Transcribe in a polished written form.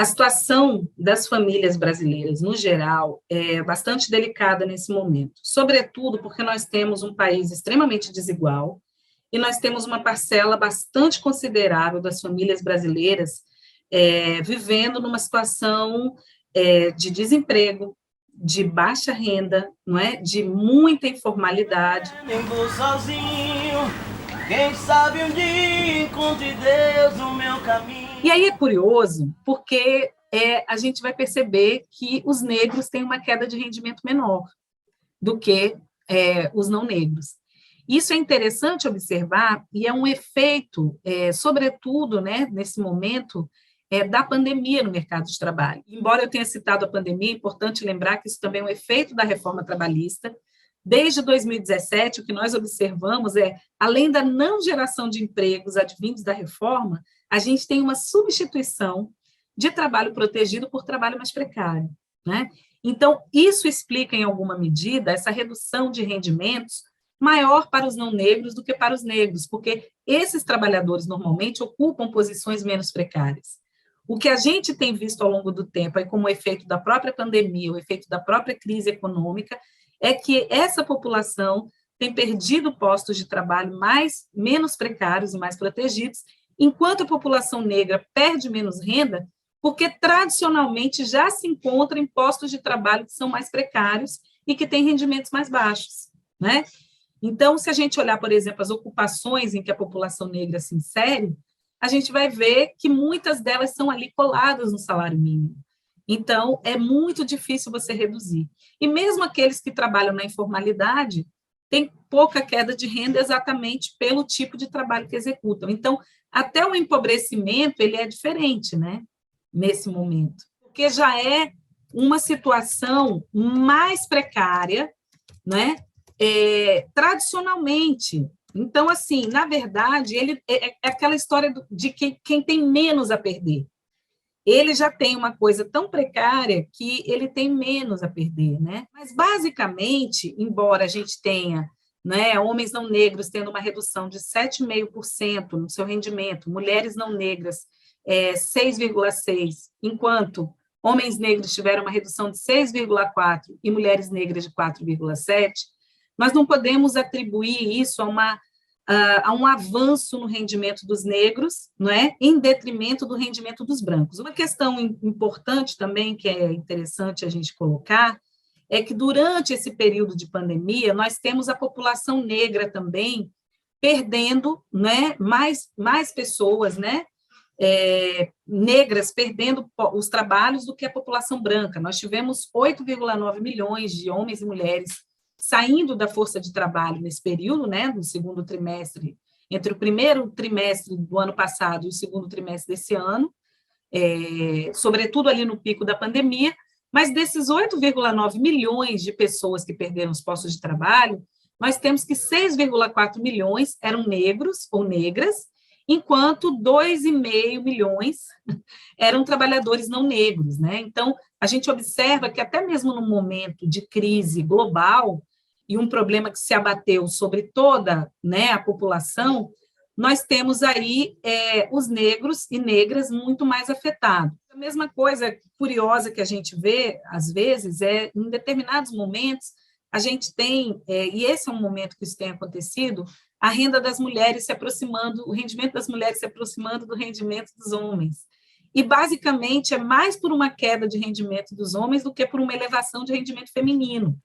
A situação das famílias brasileiras, no geral, é bastante delicada nesse momento, sobretudo porque nós temos um país extremamente desigual e nós temos uma parcela bastante considerável das famílias brasileiras vivendo numa situação de desemprego, de baixa renda, não é? De muita informalidade. Nem vou sozinho, quem sabe um dia encontre Deus no meu caminho. E aí é curioso, porque a gente vai perceber que os negros têm uma queda de rendimento menor do que os não negros. Isso é interessante observar, e é um efeito, sobretudo, né, nesse momento, da pandemia no mercado de trabalho. Embora eu tenha citado a pandemia, é importante lembrar que isso também é um efeito da reforma trabalhista. Desde 2017, o que nós observamos além da não geração de empregos advindos da reforma, a gente tem uma substituição de trabalho protegido por trabalho mais precário, né? Então, isso explica, em alguma medida, essa redução de rendimentos maior para os não negros do que para os negros, porque esses trabalhadores, normalmente, ocupam posições menos precárias. O que a gente tem visto ao longo do tempo, como efeito da própria pandemia, o efeito da própria crise econômica, é que essa população tem perdido postos de trabalho menos precários e mais protegidos, enquanto a população negra perde menos renda, porque tradicionalmente já se encontra em postos de trabalho que são mais precários e que têm rendimentos mais baixos, né? Então, se a gente olhar, por exemplo, as ocupações em que a população negra se insere, a gente vai ver que muitas delas são ali coladas no salário mínimo. Então, é muito difícil você reduzir. E mesmo aqueles que trabalham na informalidade têm pouca queda de renda exatamente pelo tipo de trabalho que executam. Então, até o empobrecimento, ele é diferente, né, nesse momento, porque já é uma situação mais precária, né, tradicionalmente. Então, assim, na verdade, ele é aquela história de quem tem menos a perder. Ele já tem uma coisa tão precária que ele tem menos a perder, né? Mas, basicamente, embora a gente tenha, né, homens não negros tendo uma redução de 7,5% no seu rendimento, mulheres não negras 6,6%, enquanto homens negros tiveram uma redução de 6,4% e mulheres negras de 4,7%, nós não podemos atribuir isso a um avanço no rendimento dos negros, não é? Em detrimento do rendimento dos brancos. Uma questão importante também, que é interessante a gente colocar, é que durante esse período de pandemia, nós temos a população negra também perdendo, né, mais pessoas, né, negras perdendo os trabalhos do que a população branca. Nós tivemos 8,9 milhões de homens e mulheres saindo da força de trabalho nesse período, né, do segundo trimestre, entre o primeiro trimestre do ano passado e o segundo trimestre desse ano, sobretudo ali no pico da pandemia, mas desses 8,9 milhões de pessoas que perderam os postos de trabalho, nós temos que 6,4 milhões eram negros ou negras, enquanto 2,5 milhões eram trabalhadores não negros, né? Então, a gente observa que até mesmo no momento de crise global, e um problema que se abateu sobre toda, né, a população, nós temos aí os negros e negras muito mais afetados. A mesma coisa curiosa que a gente vê, às vezes, em determinados momentos, a gente tem, e esse é um momento que isso tem acontecido, a renda das mulheres se aproximando, o rendimento das mulheres se aproximando do rendimento dos homens. E, basicamente, é mais por uma queda de rendimento dos homens do que por uma elevação de rendimento feminino.